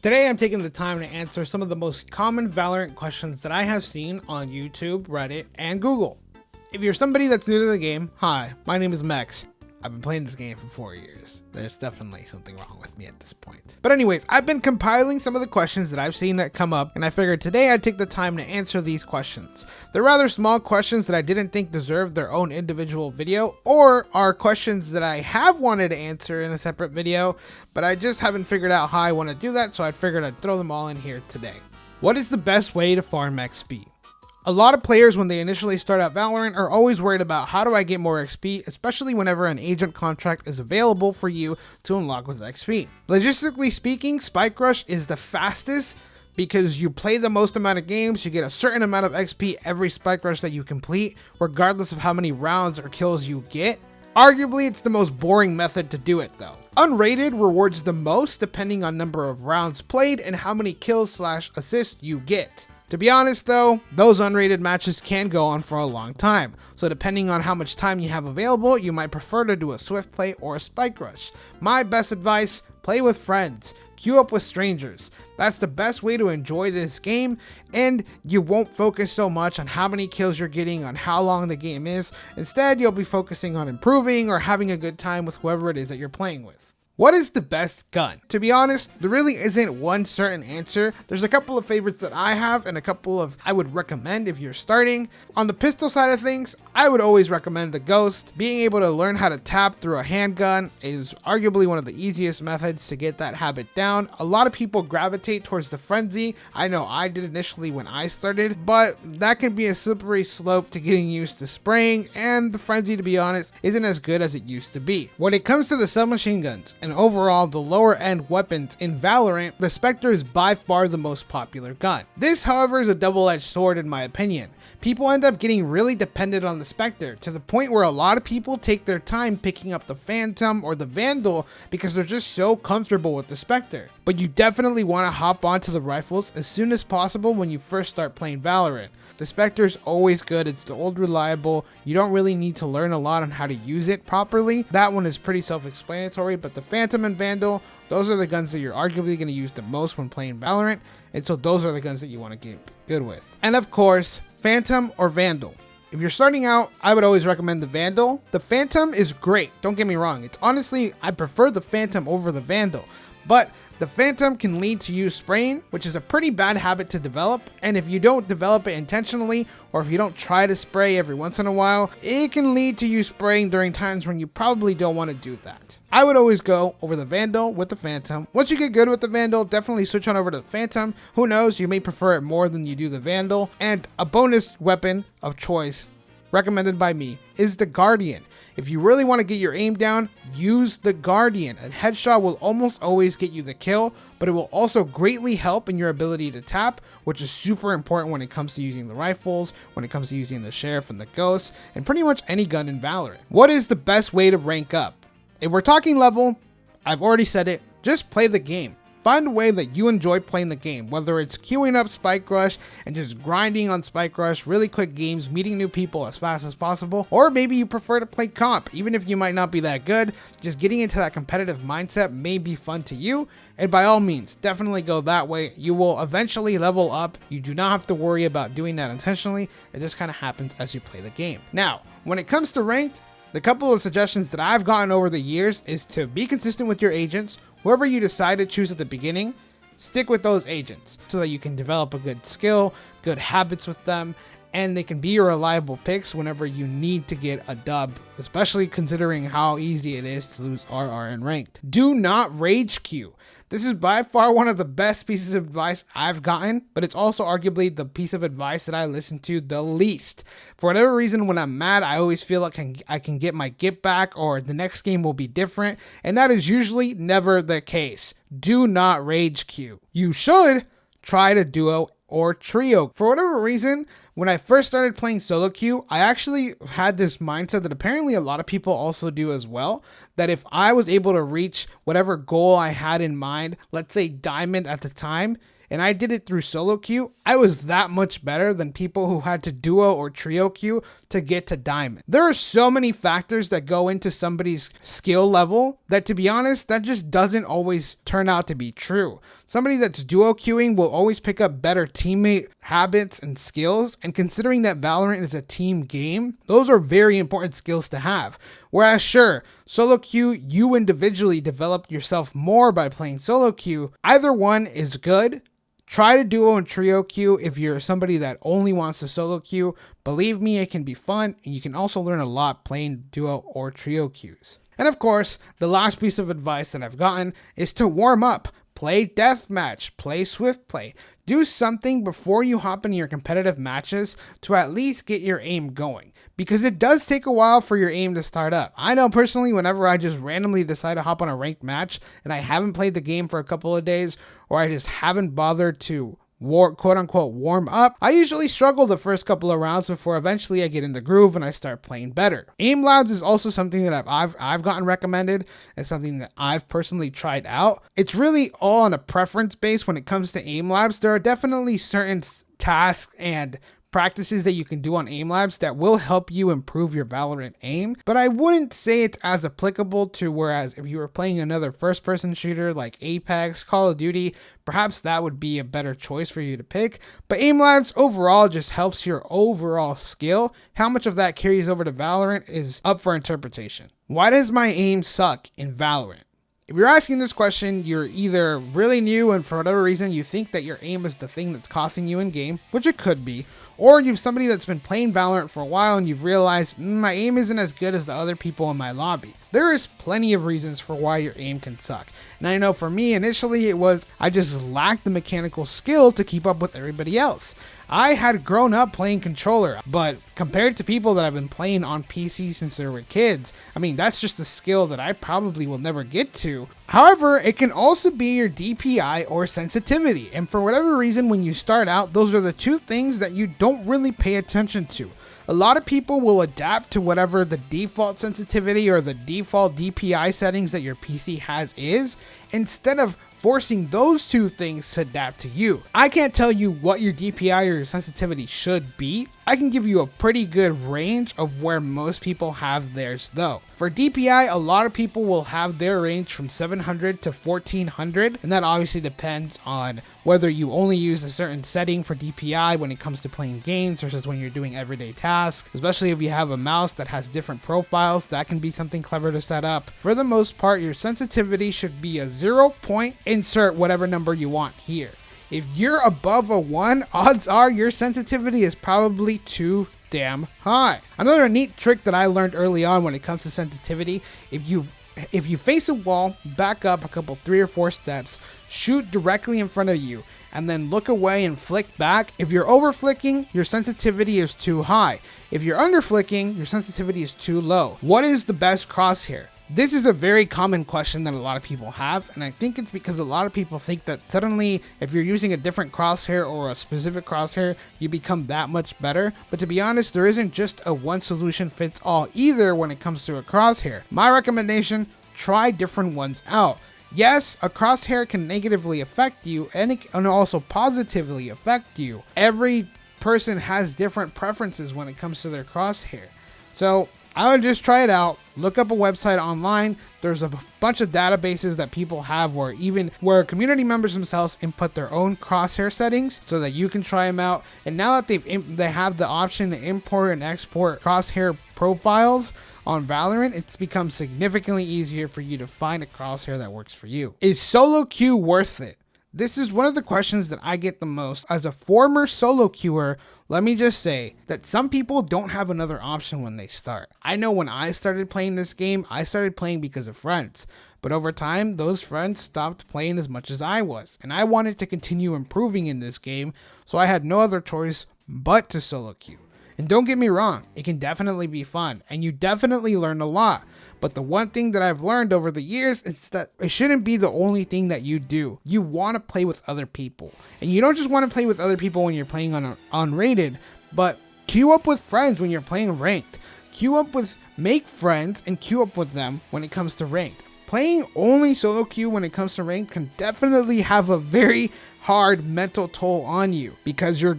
Today I'm taking the time to answer some of the most common Valorant questions that I have seen on YouTube, Reddit, and Google. If you're somebody that's new to the game, hi, my name is Mexx. I've been playing this game for 4 years. There's definitely something wrong with me at this point. But anyways, I've been compiling some of the questions that I've seen that come up, and I figured today I'd take the time to answer these questions. They're rather small questions that I didn't think deserved their own individual video, or are questions that I have wanted to answer in a separate video, but I just haven't figured out how I want to do that, so I figured I'd throw them all in here today. What is the best way to farm XP? A lot of players, when they initially start out Valorant, are always worried about how do I get more XP, especially whenever an agent contract is available for you to unlock with XP. Logistically speaking, Spike Rush is the fastest because you play the most amount of games, you get a certain amount of XP every Spike Rush that you complete, regardless of how many rounds or kills you get. Arguably, it's the most boring method to do it though. Unrated rewards the most depending on number of rounds played and how many kills/assists you get. To be honest though, those unrated matches can go on for a long time, so depending on how much time you have available, you might prefer to do a swift play or a spike rush. My best advice, play with friends, queue up with strangers. That's the best way to enjoy this game, and you won't focus so much on how many kills you're getting, on how long the game is. Instead, you'll be focusing on improving or having a good time with whoever it is that you're playing with. What is the best gun? To be honest, there really isn't one certain answer. There's a couple of favorites that I have and a couple of I would recommend if you're starting. On the pistol side of things, I would always recommend the Ghost. Being able to learn how to tap through a handgun is arguably one of the easiest methods to get that habit down. A lot of people gravitate towards the Frenzy. I know I did initially when I started, but that can be a slippery slope to getting used to spraying, and the Frenzy, to be honest, isn't as good as it used to be. When it comes to the submachine guns, and overall the lower end weapons in Valorant, the Spectre is by far the most popular gun. This, however, is a double-edged sword in my opinion. People end up getting really dependent on the Spectre to the point where a lot of people take their time picking up the Phantom or the Vandal because they're just so comfortable with the Spectre. But you definitely want to hop onto the rifles as soon as possible when you first start playing Valorant. The Spectre is always good, it's the old reliable, you don't really need to learn a lot on how to use it properly. That one is pretty self-explanatory, but the Phantom and Vandal, those are the guns that you're arguably going to use the most when playing Valorant, and so those are the guns that you want to get good with. And of course, Phantom or Vandal. If you're starting out, I would always recommend the Vandal. The Phantom is great, don't get me wrong. It's honestly, I prefer the Phantom over the Vandal, but the Phantom can lead to you spraying, which is a pretty bad habit to develop, and if you don't develop it intentionally, or if you don't try to spray every once in a while, it can lead to you spraying during times when you probably don't want to do that. I would always go over the Vandal with the Phantom. Once you get good with the Vandal, definitely switch on over to the Phantom. Who knows, you may prefer it more than you do the Vandal. And a bonus weapon of choice, recommended by me, is the Guardian. If you really want to get your aim down, use the Guardian. A headshot will almost always get you the kill, but it will also greatly help in your ability to tap, which is super important when it comes to using the rifles, when it comes to using the Sheriff and the Ghost, and pretty much any gun in Valorant. What is the best way to rank up? If we're talking level, I've already said it, just play the game. Find a way that you enjoy playing the game, whether it's queuing up Spike Rush and just grinding on Spike Rush, really quick games, meeting new people as fast as possible, or maybe you prefer to play comp. Even if you might not be that good, just getting into that competitive mindset may be fun to you, and by all means, definitely go that way. You will eventually level up. You do not have to worry about doing that intentionally. It just kind of happens as you play the game. Now, when it comes to ranked, the couple of suggestions that I've gotten over the years is to be consistent with your agents. Whoever you decide to choose at the beginning, stick with those agents so that you can develop a good skill, good habits with them, and they can be your reliable picks whenever you need to get a dub, especially considering how easy it is to lose RR in ranked. Do not rage queue. This is by far one of the best pieces of advice I've gotten, but it's also arguably the piece of advice that I listen to the least. For whatever reason, when I'm mad, I always feel like I can get my get back or the next game will be different, and that is usually never the case. Do not rage queue. You should try to duo or trio. For whatever reason, When I first started playing solo queue, I actually had this mindset that apparently a lot of people also do as well, that if I was able to reach whatever goal I had in mind, let's say diamond at the time, and I did it through solo queue, I was that much better than people who had to duo or trio queue to get to diamond. There are so many factors that go into somebody's skill level that, to be honest, that just doesn't always turn out to be true. Somebody that's duo queuing will always pick up better teammate habits and skills, and considering that Valorant is a team game, those are very important skills to have. Whereas sure, solo queue, you individually develop yourself more by playing solo queue. Either one is good. Try to duo and trio queue if you're somebody that only wants to solo queue. Believe me, it can be fun, and you can also learn a lot playing duo or trio queues. And of course, the last piece of advice that I've gotten is to warm up. Play deathmatch, play swift play. Do something before you hop into your competitive matches to at least get your aim going, because it does take a while for your aim to start up. I know personally, whenever I just randomly decide to hop on a ranked match and I haven't played the game for a couple of days, or I just haven't bothered to quote unquote warm up, I usually struggle the first couple of rounds before eventually I get in the groove and I start playing better. Aim labs is also something that I've gotten recommended and something that I've personally tried out. It's really all on a preference base when it comes to aim labs. There are definitely certain tasks and practices that you can do on aim labs that will help you improve your Valorant aim, but I wouldn't say it's as applicable to whereas if you were playing another first person shooter like Apex, Call of Duty, perhaps that would be a better choice for you to pick. But aim labs overall just helps your overall skill. How much of that carries over to Valorant is up for interpretation. Why does my aim suck in Valorant? If you're asking this question, you're either really new and for whatever reason you think that your aim is the thing that's costing you in game, which it could be, or you've somebody that's been playing Valorant for a while and you've realized my aim isn't as good as the other people in my lobby. There is plenty of reasons for why your aim can suck. And I know for me, initially it was I just lacked the mechanical skill to keep up with everybody else. I had grown up playing controller, but compared to people that have been playing on PC since they were kids, I mean, that's just a skill that I probably will never get to. However, it can also be your DPI or sensitivity. And for whatever reason, when you start out, those are the two things that you don't really pay attention to. A lot of people will adapt to whatever the default sensitivity or the default DPI settings that your PC has is, instead of forcing those two things to adapt to you. I can't tell you what your DPI or your sensitivity should be. I can give you a pretty good range of where most people have theirs though. For DPI, a lot of people will have their range from 700 to 1400, and that obviously depends on whether you only use a certain setting for DPI when it comes to playing games versus when you're doing everyday tasks. Especially if you have a mouse that has different profiles, that can be something clever to set up. For the most part, your sensitivity should be a 0 point, insert whatever number you want here. If you're above a 1, odds are your sensitivity is probably too damn high. Another neat trick that I learned early on when it comes to sensitivity, if you face a wall, back up a couple 3 or 4 steps, shoot directly in front of you, and then look away and flick back. If you're over flicking, your sensitivity is too high. If you're under flicking, your sensitivity is too low. What is the best crosshair? This is a very common question that a lot of people have, and I think it's because a lot of people think that suddenly if you're using a different crosshair or a specific crosshair, you become that much better. But to be honest, there isn't just a one solution fits all either when it comes to a crosshair. My recommendation, try different ones out. Yes, a crosshair can negatively affect you and it can also positively affect you. Every person has different preferences when it comes to their crosshair. So I would just try it out. Look up a website online. There's a bunch of databases that people have where community members themselves input their own crosshair settings so that you can try them out. And now that they have the option to import and export crosshair profiles on Valorant, it's become significantly easier for you to find a crosshair that works for you. Is solo queue worth it? This is one of the questions that I get the most. As a former solo queuer, let me just say that some people don't have another option when they start. I know when I started playing this game, I started playing because of friends. But over time, those friends stopped playing as much as I was. And I wanted to continue improving in this game, so I had no other choice but to solo queue. And don't get me wrong, it can definitely be fun, and you definitely learn a lot. But the one thing that I've learned over the years is that it shouldn't be the only thing that you do. You want to play with other people. And you don't just want to play with other people when you're playing on unrated, But queue up with friends when you're playing ranked. Make friends and queue up with them when it comes to ranked. Playing only solo queue when it comes to ranked can definitely have a very hard mental toll on you, because you're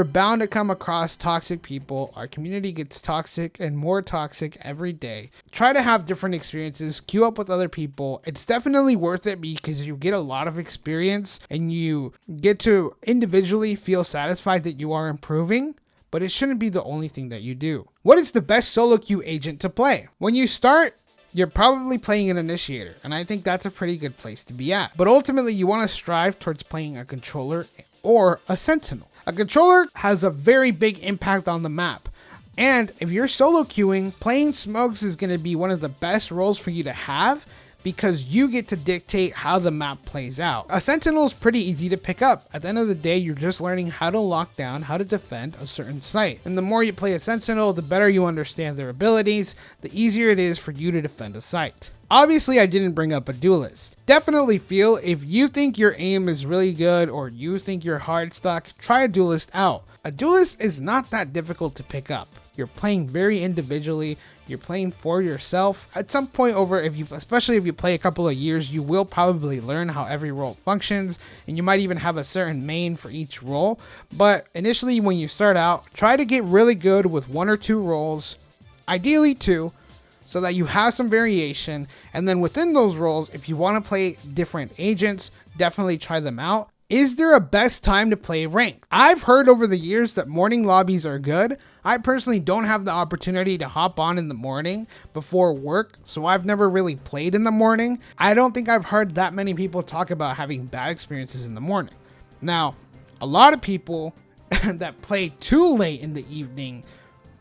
bound to come across toxic people. Our community gets toxic and more toxic every day. Try to have different experiences, queue up with other people. It's definitely worth it because you get a lot of experience and you get to individually feel satisfied that you are improving. But it shouldn't be the only thing that you do. What is the best solo queue agent to play? When you start, you're probably playing an initiator, and I think that's a pretty good place to be at. But ultimately, you want to strive towards playing a controller or a sentinel. A controller has a very big impact on the map. And if you're solo queuing, playing smokes is going to be one of the best roles for you to have, because you get to dictate how the map plays out. A sentinel is pretty easy to pick up. At the end of the day, you're just learning how to lock down, how to defend a certain site. And the more you play a sentinel, the better you understand their abilities, the easier it is for you to defend a site. Obviously, I didn't bring up a duelist. Definitely feel if you think your aim is really good or you think you're hard stuck, try a duelist out. A duelist is not that difficult to pick up. You're playing very individually. You're playing for yourself. At some point especially if you play a couple of years, you will probably learn how every role functions, and you might even have a certain main for each role. But initially, when you start out, try to get really good with 1 or 2 roles, ideally 2, so that you have some variation. And then within those roles, if you want to play different agents, definitely try them out. Is there a best time to play ranked? I've heard over the years that morning lobbies are good. I personally don't have the opportunity to hop on in the morning before work, so I've never really played in the morning. I don't think I've heard that many people talk about having bad experiences in the morning. Now, a lot of people that play too late in the evening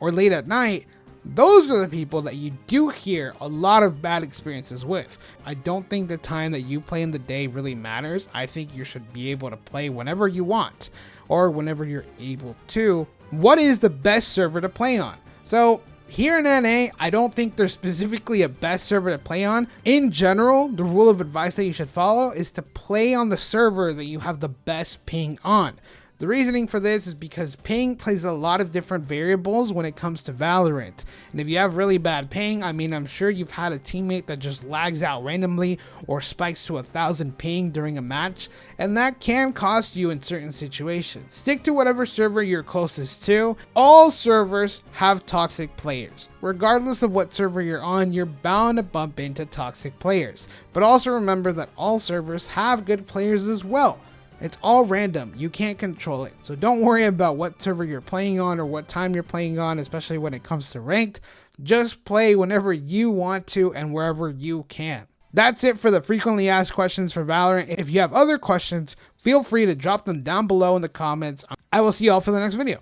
or late at night, those are the people that you do hear a lot of bad experiences with. I don't think the time that you play in the day really matters. I think you should be able to play whenever you want or whenever you're able to. What is the best server to play on? So here in NA, I don't think there's specifically a best server to play on. In general, the rule of advice that you should follow is to play on the server that you have the best ping on. The reasoning for this is because ping plays a lot of different variables when it comes to Valorant. And if you have really bad ping, I mean, I'm sure you've had a teammate that just lags out randomly or spikes to 1,000 ping during a match, and that can cost you in certain situations. Stick to whatever server you're closest to. All servers have toxic players. Regardless of what server you're on, you're bound to bump into toxic players. But also remember that all servers have good players as well. It's all random. You can't control it. So don't worry about what server you're playing on or what time you're playing on, especially when it comes to ranked. Just play whenever you want to and wherever you can. That's it for the frequently asked questions for Valorant. If you have other questions, feel free to drop them down below in the comments. I will see you all for the next video.